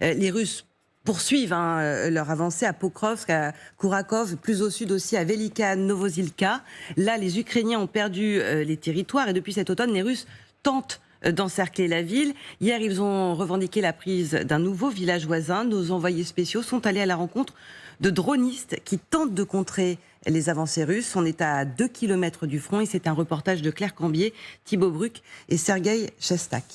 Les Russes poursuivent leur avancée à Pokrovsk, à Kourakov, plus au sud aussi à Velika, Novozilka. Là, les Ukrainiens ont perdu les territoires et depuis cet automne, les Russes tentent d'encercler la ville. Hier, ils ont revendiqué la prise d'un nouveau village voisin. Nos envoyés spéciaux sont allés à la rencontre de dronistes qui tentent de contrer les avancées russes. On est à 2 km du front et c'est un reportage de Claire Cambier, Thibaut Bruck et Sergueï Chestak.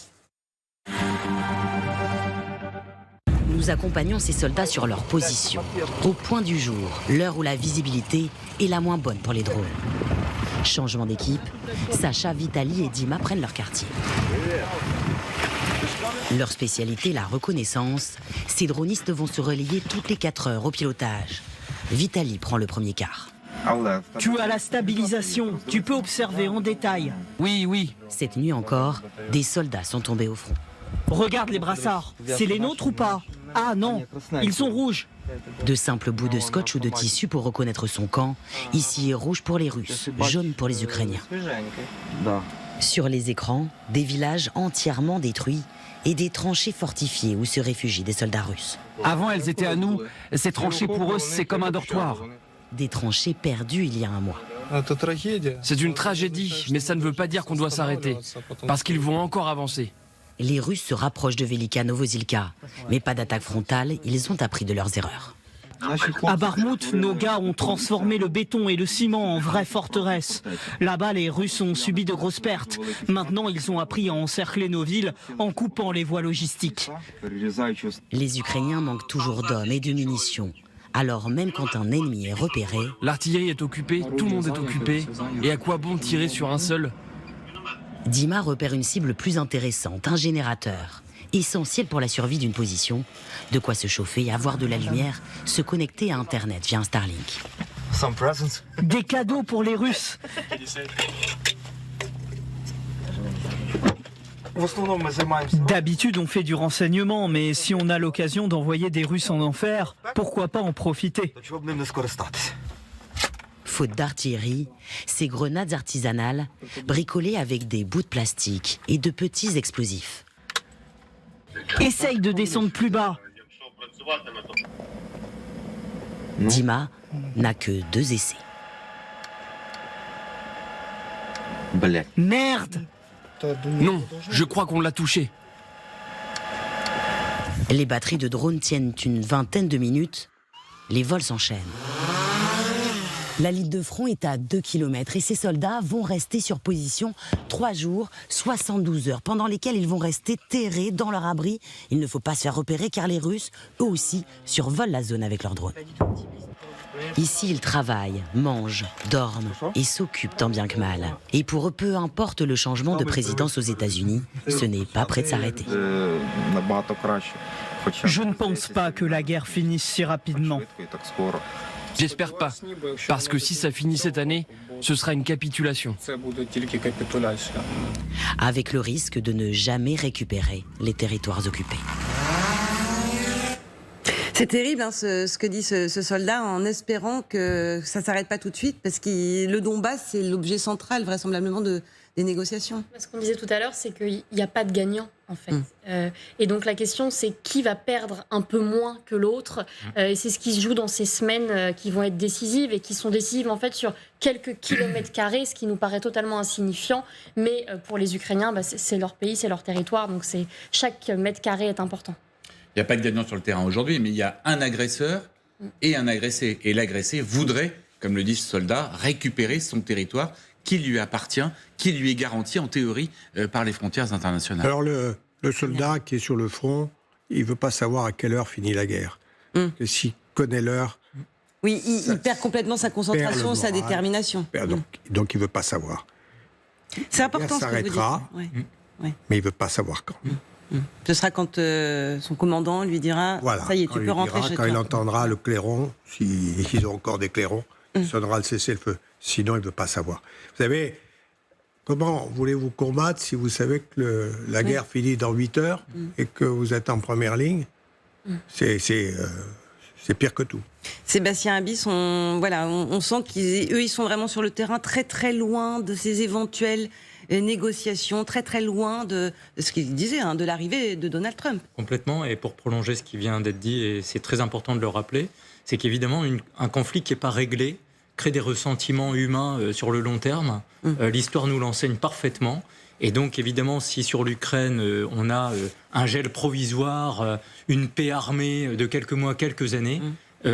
Nous accompagnons ces soldats sur leur position, au point du jour, l'heure où la visibilité est la moins bonne pour les drones. Changement d'équipe, Sacha, Vitali et Dima prennent leur quartier. Leur spécialité, la reconnaissance. Ces dronistes vont se relayer toutes les 4 heures au pilotage. Vitali prend le premier quart. Tu as la stabilisation, tu peux observer en détail. Oui. Cette nuit encore, des soldats sont tombés au front. Regarde les brassards, c'est les nôtres ou pas? Ah non, ils sont rouges. De simples bouts de scotch ou de tissu pour reconnaître son camp. Ici, rouge pour les Russes, jaune pour les Ukrainiens. Sur les écrans, des villages entièrement détruits et des tranchées fortifiées où se réfugient des soldats russes. Avant, elles étaient à nous. Ces tranchées, pour eux, c'est comme un dortoir. Des tranchées perdues il y a un mois. C'est une tragédie, mais ça ne veut pas dire qu'on doit s'arrêter. Parce qu'ils vont encore avancer. Les Russes se rapprochent de Velika Novozilka, mais pas d'attaque frontale, ils ont appris de leurs erreurs. À Barmout, nos gars ont transformé le béton et le ciment en vraie forteresse. Là-bas, les Russes ont subi de grosses pertes. Maintenant, ils ont appris à encercler nos villes en coupant les voies logistiques. Les Ukrainiens manquent toujours d'hommes et de munitions. Alors même quand un ennemi est repéré... L'artillerie est occupée, tout le monde est occupé. Et à quoi bon tirer sur un seul ? Dima repère une cible plus intéressante, un générateur. Essentiel pour la survie d'une position. De quoi se chauffer, avoir de la lumière, se connecter à Internet via un Starlink. Des cadeaux pour les Russes. D'habitude, on fait du renseignement, mais si on a l'occasion d'envoyer des Russes en enfer, pourquoi pas en profiter? Faute d'artillerie, ces grenades artisanales, bricolées avec des bouts de plastique et de petits explosifs. Essaye de descendre plus bas. Dima n'a que 2 essais. Merde! Non, je crois qu'on l'a touché. Les batteries de drones tiennent une vingtaine de minutes. Les vols s'enchaînent. La ligne de front est à 2 km et ces soldats vont rester sur position 3 jours, 72 heures, pendant lesquelles ils vont rester terrés dans leur abri. Il ne faut pas se faire repérer car les Russes, eux aussi, survolent la zone avec leurs drones. Ici, ils travaillent, mangent, dorment et s'occupent tant bien que mal. Et pour eux, peu importe le changement de présidence aux États-Unis, ce n'est pas prêt de s'arrêter. Je ne pense pas que la guerre finisse si rapidement. J'espère pas, parce que si ça finit cette année, ce sera une capitulation. Avec le risque de ne jamais récupérer les territoires occupés. C'est terrible ce que dit ce soldat en espérant que ça ne s'arrête pas tout de suite parce que le Donbass, c'est l'objet central vraisemblablement des négociations. Ce qu'on disait tout à l'heure, c'est qu'il n'y a pas de gagnant en fait. Et donc la question, c'est qui va perdre un peu moins que l'autre. Et c'est ce qui se joue dans ces semaines qui vont être décisives et qui sont décisives en fait sur quelques kilomètres carrés, ce qui nous paraît totalement insignifiant. Mais pour les Ukrainiens, c'est leur pays, c'est leur territoire, donc chaque mètre carré est important. Il n'y a pas de gagnant sur le terrain aujourd'hui, mais il y a un agresseur et un agressé. Et l'agressé voudrait, comme le dit ce soldat, récupérer son territoire qui lui appartient, qui lui est garanti en théorie par les frontières internationales. Alors le soldat qui est sur le front, il ne veut pas savoir à quelle heure finit la guerre. Et s'il connaît l'heure... Oui, il perd complètement sa concentration, sa détermination. Donc il ne veut pas savoir. C'est important ce que vous dites. Ça s'arrêtera, mais il ne veut pas savoir quand. Ce sera quand son commandant lui dira « ça y est, tu peux rentrer chez toi ». Quand il entendra le clairon, s'ils ont encore des clairons, il sonnera le cessez-le-feu. Sinon, il ne veut pas savoir. Vous savez, comment voulez-vous combattre si vous savez que la guerre finit dans 8 heures et que vous êtes en première ligne? C'est pire que tout. Sébastien Abyss, on sent qu'eux, ils sont vraiment sur le terrain, très très loin de ces éventuels négociations, très très loin de ce qu'il disait, de l'arrivée de Donald Trump. Complètement, et pour prolonger ce qui vient d'être dit, et c'est très important de le rappeler, c'est qu'évidemment un conflit qui n'est pas réglé crée des ressentiments humains sur le long terme. L'histoire nous l'enseigne parfaitement. Et donc, évidemment, si sur l'Ukraine, on a un gel provisoire, une paix armée de quelques mois, quelques années,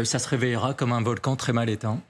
ça se réveillera comme un volcan très mal éteint.